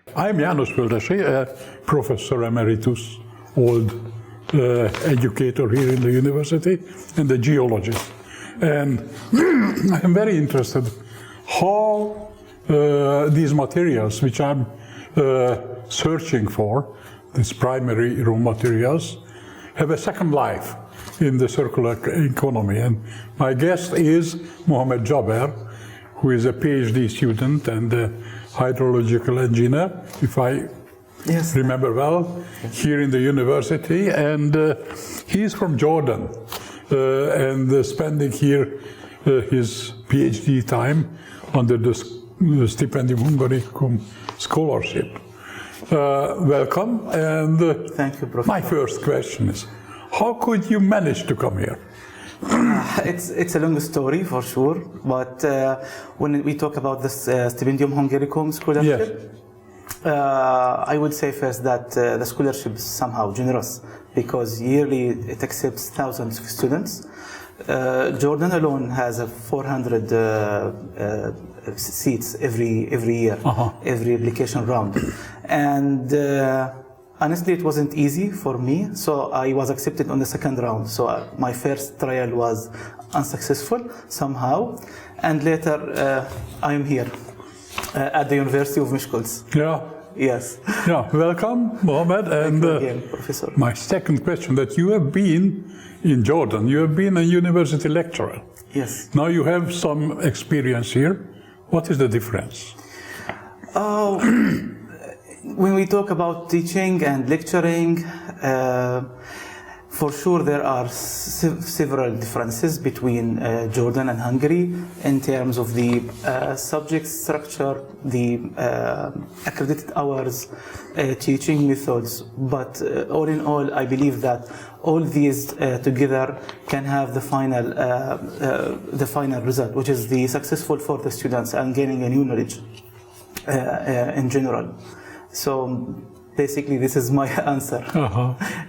I'm János Földessy, a professor emeritus, old educator here in the university, and a geologist. And I'm very interested how these materials, which I'm searching for, these primary raw materials, have a second life in the circular economy. And my guest is Mohammad Jaber, who is a PhD student and a hydrological engineer, if I remember well, here in the university. And he is from Jordan and spending here his PhD time under the Stipendium Hungaricum scholarship. Welcome. And thank you, Professor. My first question is, how could you manage to come here? It's a long story for sure, but when we talk about this Stipendium Hungaricum scholarship, I would say first that the scholarship is somehow generous because yearly it accepts thousands of students. Jordan alone has 400 seats every year, every application round, and honestly, it wasn't easy for me, so I was accepted on the second round. So my first trial was unsuccessful somehow, and later I am here at the University of Miskolc. Yeah. Yes. Yeah. Welcome, Mohammad. And again, Professor. My second question: that you have been in Jordan, you have been a university lecturer. Yes. Now you have some experience here. What is the difference? When we talk about teaching and lecturing, for sure there are several differences between Jordan and Hungary in terms of the subject structure, the accredited hours, teaching methods. But all in all, I believe that all these together can have the final result, which is the successful for the students and gaining a new knowledge in general. So basically, this is my answer.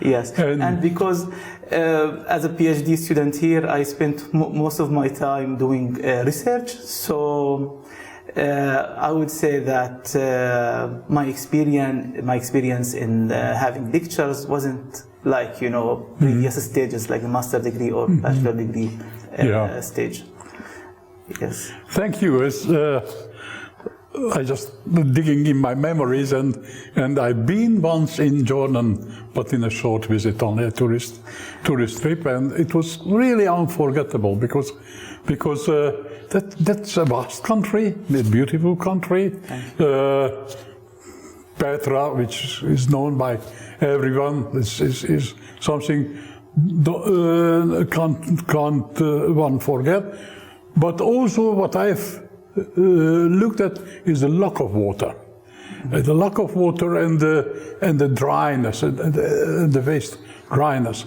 Yes, and because as a PhD student here, I spent most of my time doing research. So I would say that my experience in having lectures wasn't like previous stages like the master degree or bachelor degree stage. Yes. Thank you. I just digging in my memories, and I've been once in Jordan, but in a short visit, only a tourist trip, and it was really unforgettable because that's a vast country, a beautiful country. Petra, which is known by everyone, is something can't one forget. But also what I've looked at is the lack of water, the lack of water and the dryness and the waste dryness.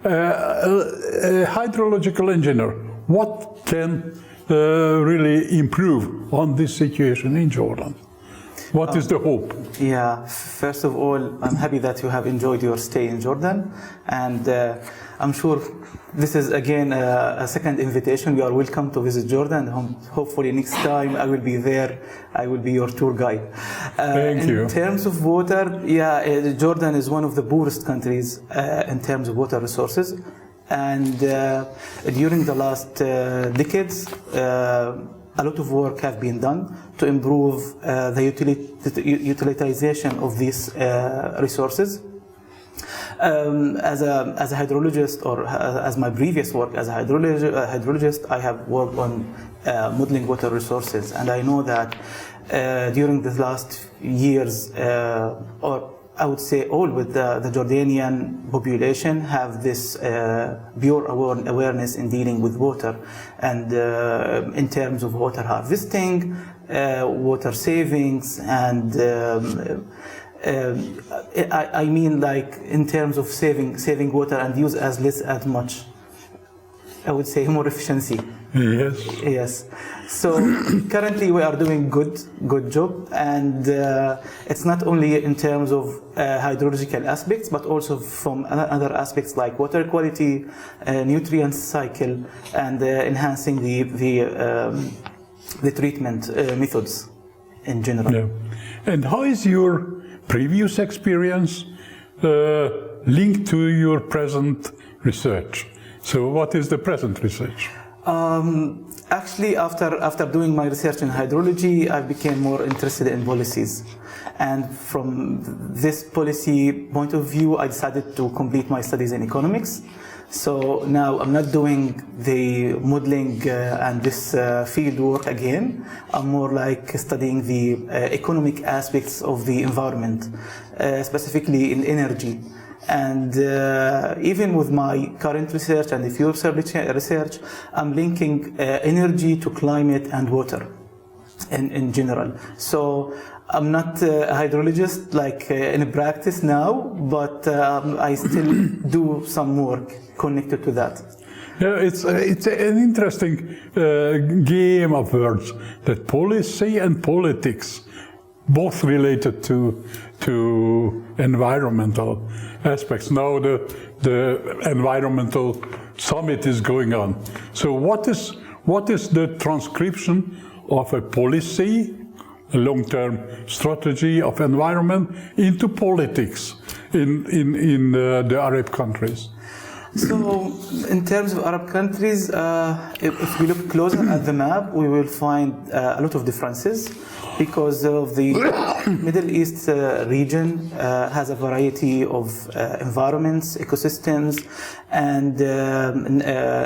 A hydrological engineer, what can really improve on this situation in Jordan? What is the hope? Yeah, first of all, I'm happy that you have enjoyed your stay in Jordan, and I'm sure this is again a second invitation. You are welcome to visit Jordan. Hopefully next time I will be there. I will be your tour guide. Thank you. In terms of water, Jordan is one of the poorest countries in terms of water resources. And during the last decades, a lot of work have been done to improve the utilization of these resources. As a hydrologist, or as my previous work as a hydrologist, I have worked on modeling water resources, and I know that during the last years, or I would say all with the Jordanian population have this pure awareness in dealing with water, and in terms of water harvesting, water savings, and I mean, like in terms of saving water and use as less as much. I would say more efficiency. Yes. Yes. So currently we are doing good job, and it's not only in terms of hydrological aspects, but also from other aspects like water quality, nutrient cycle, and enhancing the treatment methods in general. Yeah. And how is your previous experience linked to your present research? So what is the present research? Actually, after doing my research in hydrology, I became more interested in policies. And from this policy point of view, I decided to complete my studies in economics. So now I'm not doing the modeling and this field work again. I'm more like studying the economic aspects of the environment, specifically in energy. And even with my current research and the future research, I'm linking energy to climate and water in general. So I'm not a hydrologist like in practice now, but I still do some work connected to that. Yeah, it's an interesting game of words, that policy and politics, both related to environmental aspects. Now the environmental summit is going on. So what is the transcription of a policy, a long-term strategy of environment, into politics in the Arab countries? So, in terms of Arab countries, if we look closer at the map, we will find a lot of differences, because of the Middle East region has a variety of environments, ecosystems, and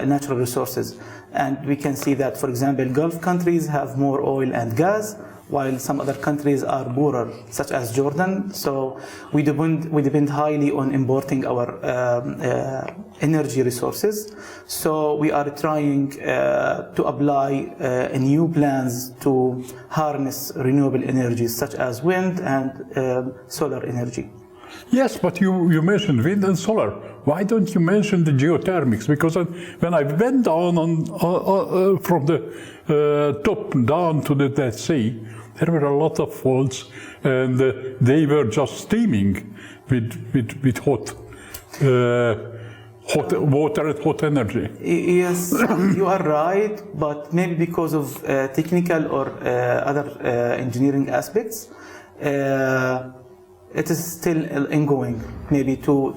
natural resources. And we can see that, for example, Gulf countries have more oil and gas, while some other countries are poorer, such as Jordan. So we depend highly on importing our energy resources. So we are trying to apply new plans to harness renewable energies, such as wind and solar energy. Yes, but you mentioned wind and solar. Why don't you mention the geothermics? Because when I went down from the top down to the Dead Sea, there were a lot of faults, and they were just steaming with hot water and hot energy. Yes, you are right, but maybe because of technical or other engineering aspects, it is still ongoing. Maybe to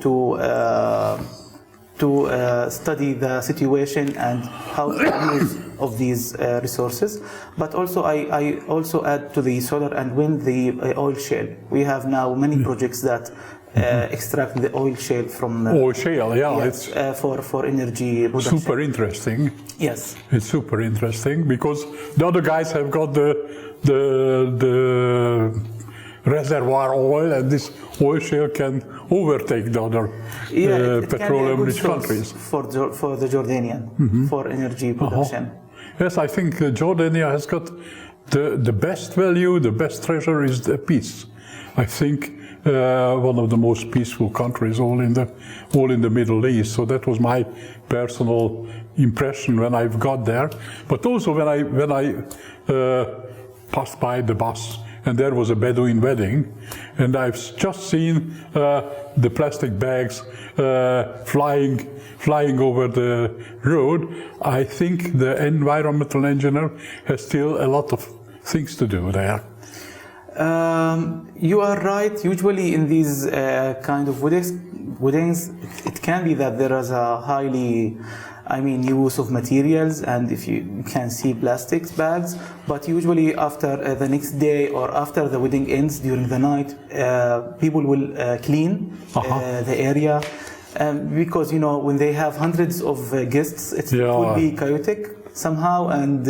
study the situation and how to use of these resources. But also I also add to the solar and wind the oil shale. We have now many projects that extract the oil shale from oil shale, yeah, yes, it's for energy production. Super interesting. Yes, it's super interesting, because the other guys have got the reservoir oil, and this oil shale can overtake the other petroleum-rich countries. For the Jordanian, for energy production. Yes, I think Jordania has got the best value, the best treasure is the peace. I think one of the most peaceful countries all in the Middle East. So that was my personal impression when I got there. But also when I passed by the bus, and there was a Bedouin wedding, and I've just seen the plastic bags flying over the road. I think the environmental engineer has still a lot of things to do there. You are right. Usually in these kind of weddings, it can be that there is a highly use of materials, and if you can see plastic bags, but usually after the next day or after the wedding ends during the night, people will clean the area, because when they have hundreds of guests, it will be chaotic somehow, and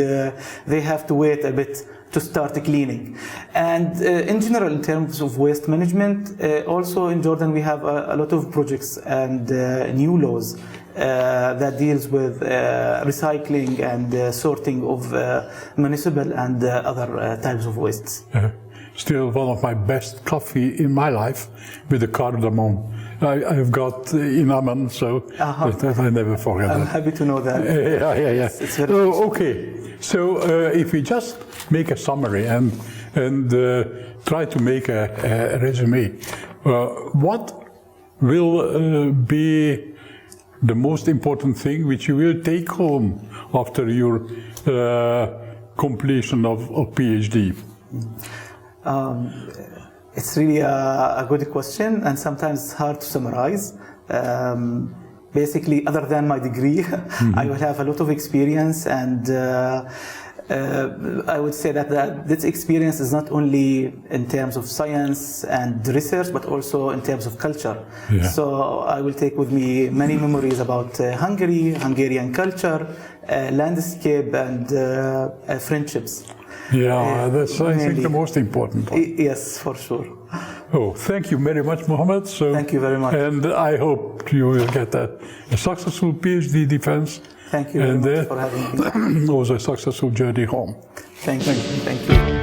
they have to wait a bit to start cleaning. And in general, in terms of waste management, also in Jordan we have a lot of projects and new laws that deals with recycling and sorting of municipal and other types of wastes. Still one of my best coffee in my life with the cardamom. I've got in Amman, so I never forget that. I'm happy to know that. Yeah. It's very okay, so if we just make a summary and try to make a resume, what will be the most important thing which you will take home after your completion of PhD? It's really a good question, and sometimes it's hard to summarize. Basically, other than my degree, I will have a lot of experience, and I would say that this experience is not only in terms of science and research, but also in terms of culture. Yeah. So I will take with me many memories about Hungary, Hungarian culture, landscape, and friendships. Yeah, that's, I think, the most important one. Yes, for sure. Oh, thank you very much, Mohammed. So, Thank you very much. And I hope you will get a successful PhD defense. Thank you very much for having me. Also a successful journey home. Thank you. Thank you.